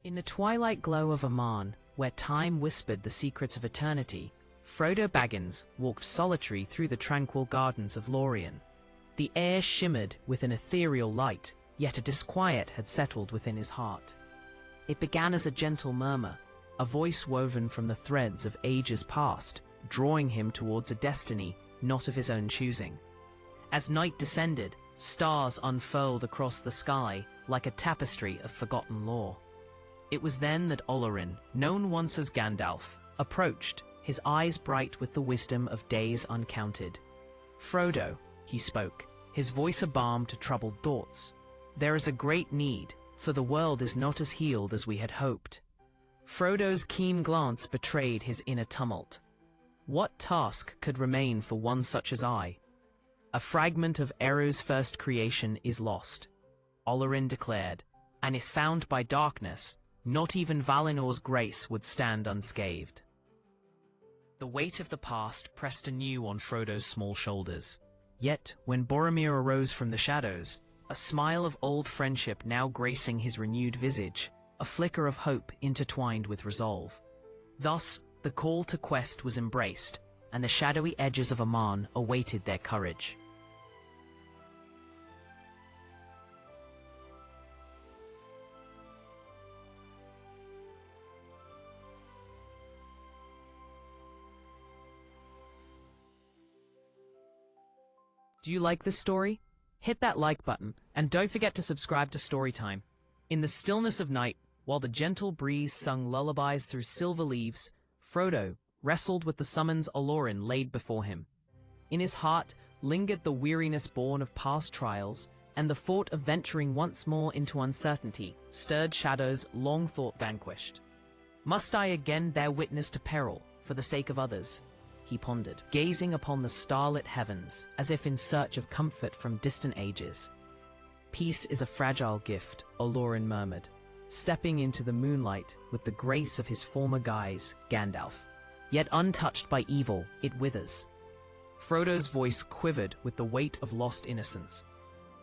In the twilight glow of Aman, where time whispered the secrets of eternity, Frodo Baggins walked solitary through the tranquil gardens of Lorien. The air shimmered with an ethereal light, yet a disquiet had settled within his heart. It began as a gentle murmur, a voice woven from the threads of ages past, drawing him towards a destiny not of his own choosing. As night descended, stars unfurled across the sky like a tapestry of forgotten lore. It was then that Olorin, known once as Gandalf, approached, his eyes bright with the wisdom of days uncounted. "Frodo," he spoke, his voice a balm to troubled thoughts. "There is a great need, for the world is not as healed as we had hoped." Frodo's keen glance betrayed his inner tumult. What task could remain for one such as I? "A fragment of Eru's first creation is lost," Olorin declared, "and if found by darkness, not even Valinor's grace would stand unscathed." The weight of the past pressed anew on Frodo's small shoulders. Yet, when Boromir arose from the shadows, a smile of old friendship now gracing his renewed visage, a flicker of hope intertwined with resolve. Thus, the call to quest was embraced, and the shadowy edges of Aman awaited their courage. Do you like this story? Hit that like button, and don't forget to subscribe to Storytime. In the stillness of night, while the gentle breeze sung lullabies through silver leaves, Frodo wrestled with the summons Olorin laid before him. In his heart lingered the weariness born of past trials, and the thought of venturing once more into uncertainty stirred shadows long thought vanquished. "Must I again bear witness to peril for the sake of others?" he pondered, gazing upon the starlit heavens as if in search of comfort from distant ages. "Peace is a fragile gift," Olorin murmured, stepping into the moonlight with the grace of his former guise, Gandalf. "Yet untouched by evil, it withers." Frodo's voice quivered with the weight of lost innocence.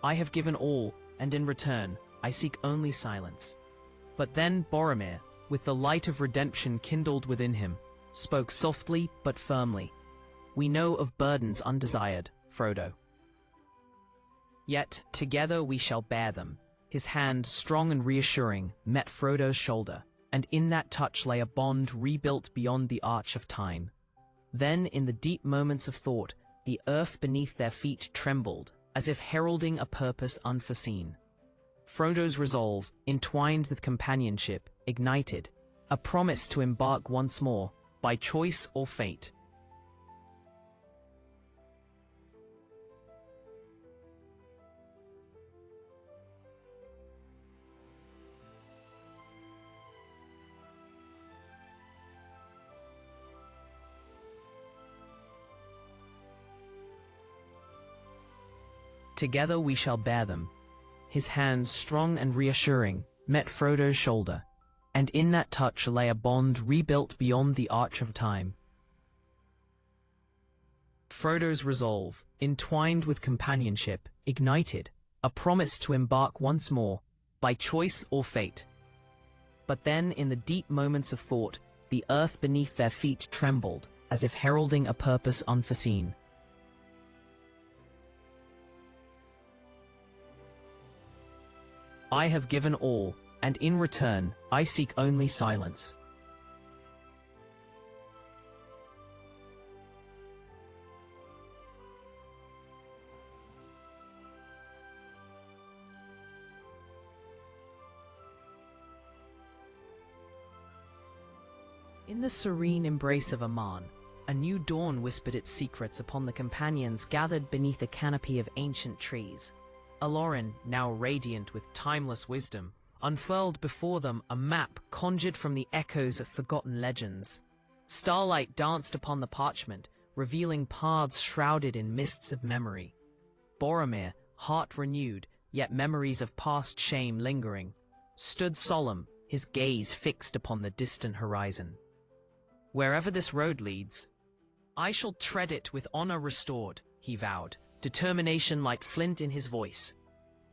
"I have given all, and in return, I seek only silence." But then Boromir, with the light of redemption kindled within him, spoke softly but firmly. "We know of burdens undesired, Frodo. Yet together we shall bear them." His hand, strong and reassuring, met Frodo's shoulder, and in that touch lay a bond rebuilt beyond the arch of time. Then, in the deep moments of thought, the earth beneath their feet trembled, as if heralding a purpose unforeseen. Frodo's resolve, entwined with companionship, ignited, a promise to embark once more, by choice or fate. Together we shall bear them. His hand, strong and reassuring, met Frodo's shoulder, and in that touch lay a bond rebuilt beyond the arch of time. Frodo's resolve, entwined with companionship, ignited, a promise to embark once more, by choice or fate. But then, in the deep moments of thought, the earth beneath their feet trembled, as if heralding a purpose unforeseen. "I have given all, and in return, I seek only silence." In the serene embrace of Aman, a new dawn whispered its secrets upon the companions gathered beneath a canopy of ancient trees. Olorin, now radiant with timeless wisdom, unfurled before them a map conjured from the echoes of forgotten legends. Starlight danced upon the parchment, revealing paths shrouded in mists of memory. Boromir, heart renewed, yet memories of past shame lingering, stood solemn, his gaze fixed upon the distant horizon. "Wherever this road leads, I shall tread it with honor restored," he vowed, determination like flint in his voice.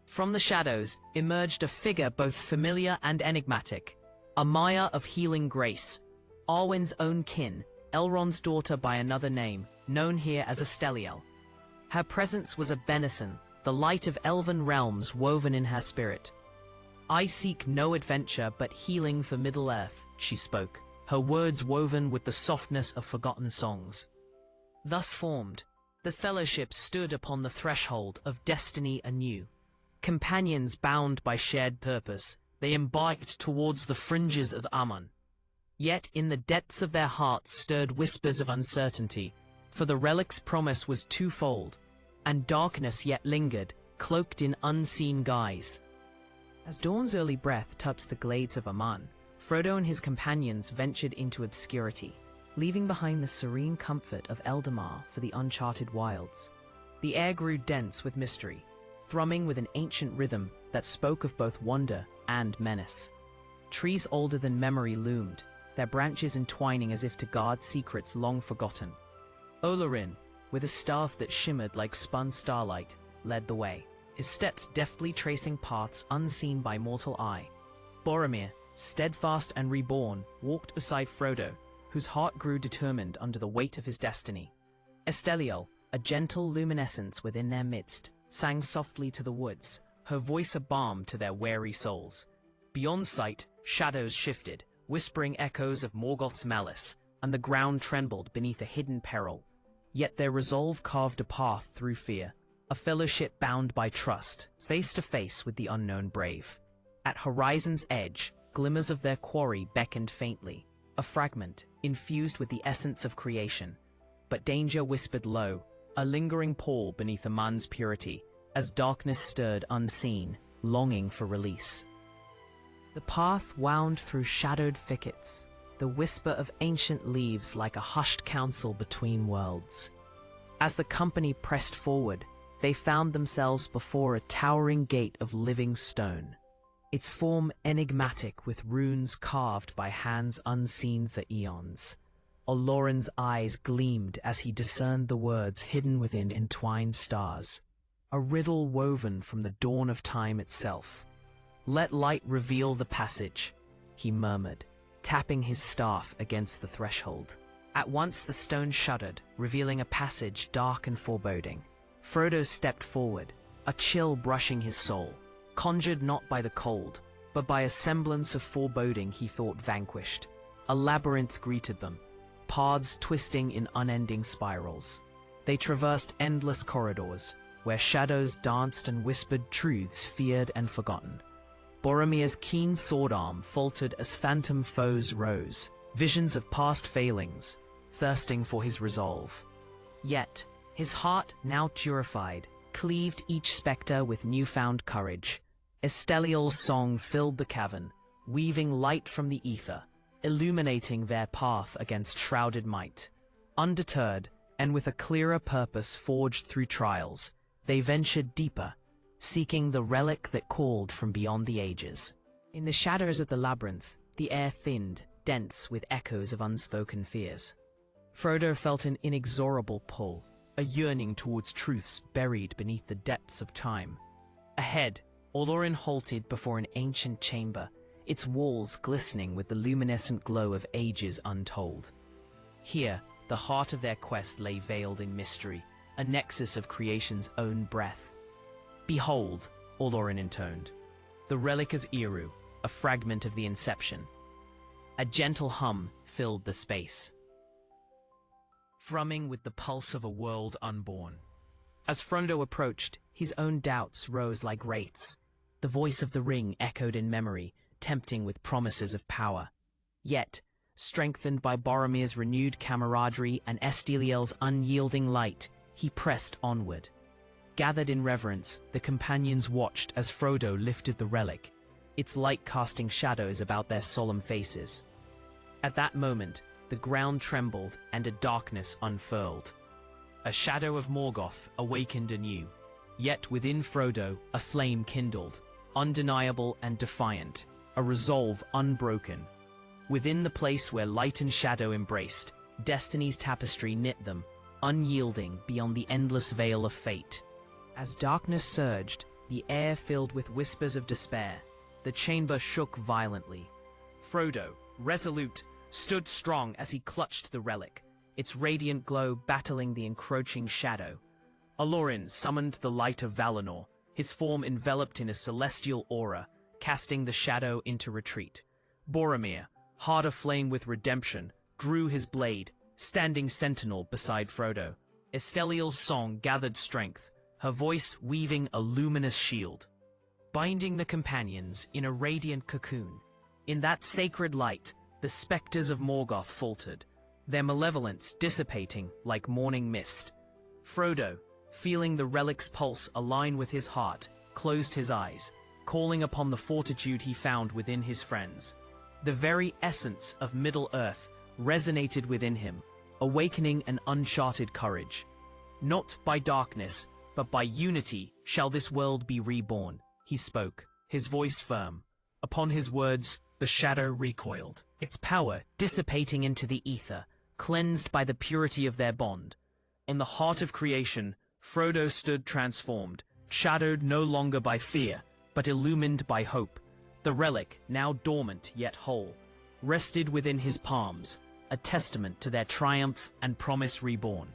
From the shadows emerged a figure both familiar and enigmatic, a Maya of healing grace, Arwen's own kin, Elrond's daughter by another name, known here as Esteliel. Her presence was a benison, the light of elven realms woven in her spirit. "I seek no adventure but healing for Middle-earth," she spoke, her words woven with the softness of forgotten songs. Thus formed, the Fellowship stood upon the threshold of destiny anew. Companions bound by shared purpose, they embarked towards the fringes of Aman. Yet in the depths of their hearts stirred whispers of uncertainty, for the relic's promise was twofold, and darkness yet lingered, cloaked in unseen guise. As dawn's early breath touched the glades of Aman, Frodo and his companions ventured into obscurity, leaving behind the serene comfort of Eldamar for the uncharted wilds. The air grew dense with mystery, thrumming with an ancient rhythm that spoke of both wonder and menace. Trees older than memory loomed, their branches entwining as if to guard secrets long forgotten. Olorin, with a staff that shimmered like spun starlight, led the way, his steps deftly tracing paths unseen by mortal eye. Boromir, steadfast and reborn, walked beside Frodo, whose heart grew determined under the weight of his destiny. Esteliel, a gentle luminescence within their midst, sang softly to the woods, her voice a balm to their weary souls. Beyond sight, shadows shifted, whispering echoes of Morgoth's malice, and the ground trembled beneath a hidden peril. Yet their resolve carved a path through fear, a fellowship bound by trust, face to face with the unknown brave. At horizon's edge, glimmers of their quarry beckoned faintly, a fragment, infused with the essence of creation. But danger whispered low, a lingering pall beneath Aman's purity, as darkness stirred unseen, longing for release. The path wound through shadowed thickets, the whisper of ancient leaves like a hushed council between worlds. As the company pressed forward, they found themselves before a towering gate of living stone, its form enigmatic with runes carved by hands unseen for eons. Olorin's eyes gleamed as he discerned the words hidden within entwined stars, a riddle woven from the dawn of time itself. "Let light reveal the passage," he murmured, tapping his staff against the threshold. At once the stone shuddered, revealing a passage dark and foreboding. Frodo stepped forward, a chill brushing his soul, conjured not by the cold, but by a semblance of foreboding he thought vanquished. A labyrinth greeted them, paths twisting in unending spirals. They traversed endless corridors, where shadows danced and whispered truths feared and forgotten. Boromir's keen sword arm faltered as phantom foes rose, visions of past failings, thirsting for his resolve. Yet, his heart, now purified, cleaved each spectre with newfound courage. Esteliel's song filled the cavern, weaving light from the ether, illuminating their path against shrouded might. Undeterred, and with a clearer purpose forged through trials, they ventured deeper, seeking the relic that called from beyond the ages. In the shadows of the labyrinth, the air thinned, dense with echoes of unspoken fears. Frodo felt an inexorable pull, a yearning towards truths buried beneath the depths of time. Ahead, Olorin halted before an ancient chamber, its walls glistening with the luminescent glow of ages untold. Here, the heart of their quest lay veiled in mystery, a nexus of creation's own breath. "Behold," Olorin intoned, "the relic of Eru, a fragment of the Inception." A gentle hum filled the space, thrumming with the pulse of a world unborn. As Frodo approached, his own doubts rose like wraiths. The voice of the ring echoed in memory, tempting with promises of power. Yet, strengthened by Boromir's renewed camaraderie and Esteliel's unyielding light, he pressed onward. Gathered in reverence, the companions watched as Frodo lifted the relic, its light casting shadows about their solemn faces. At that moment, the ground trembled and a darkness unfurled. A shadow of Morgoth awakened anew, yet within Frodo a flame kindled, undeniable and defiant, a resolve unbroken. Within the place where light and shadow embraced, destiny's tapestry knit them, unyielding beyond the endless veil of fate. As darkness surged, the air filled with whispers of despair, the chamber shook violently. Frodo, resolute, stood strong as he clutched the relic, its radiant glow battling the encroaching shadow. Alorin summoned the light of Valinor, his form enveloped in a celestial aura, casting the shadow into retreat. Boromir, heart aflame with redemption, drew his blade, standing sentinel beside Frodo. Esteliel's song gathered strength, her voice weaving a luminous shield, binding the companions in a radiant cocoon. In that sacred light, the specters of Morgoth faltered, their malevolence dissipating like morning mist. Frodo, feeling the relic's pulse align with his heart, closed his eyes, calling upon the fortitude he found within his friends. The very essence of Middle-earth resonated within him, awakening an uncharted courage. Not by darkness, but by unity shall this world be reborn, he spoke, his voice firm. Upon his words, the shadow recoiled, its power dissipating into the ether, cleansed by the purity of their bond. In the heart of creation, Frodo stood transformed, shadowed no longer by fear, but illumined by hope. The relic, now dormant yet whole, rested within his palms, a testament to their triumph and promise reborn.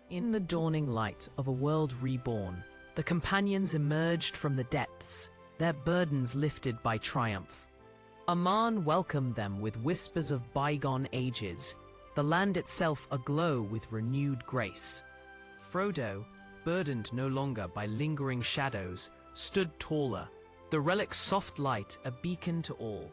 In the dawning light of a world reborn, the companions emerged from the depths, their burdens lifted by triumph. Aman welcomed them with whispers of bygone ages, the land itself aglow with renewed grace. Frodo, burdened no longer by lingering shadows, stood taller, the relic's soft light a beacon to all.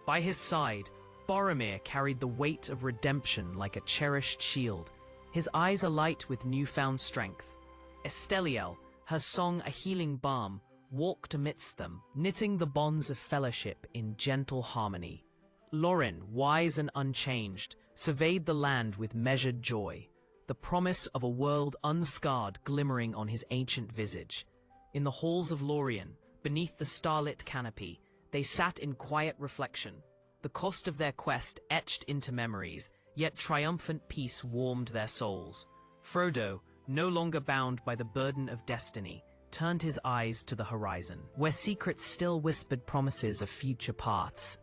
By his side, Boromir carried the weight of redemption like a cherished shield, his eyes alight with newfound strength. Esteliel, her song a healing balm, walked amidst them, knitting the bonds of fellowship in gentle harmony. Lorin, wise and unchanged, surveyed the land with measured joy, the promise of a world unscarred glimmering on his ancient visage. In the halls of Lorien, beneath the starlit canopy, they sat in quiet reflection, the cost of their quest etched into memories, yet triumphant peace warmed their souls. Frodo, no longer bound by the burden of destiny, turned his eyes to the horizon, where secrets still whispered promises of future paths.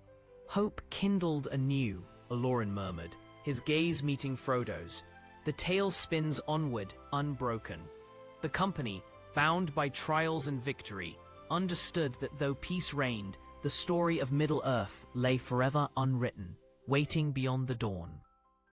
Hope kindled anew, Alorin murmured, his gaze meeting Frodo's. The tale spins onward, unbroken. The company, bound by trials and victory, understood that though peace reigned, the story of Middle-earth lay forever unwritten, waiting beyond the dawn.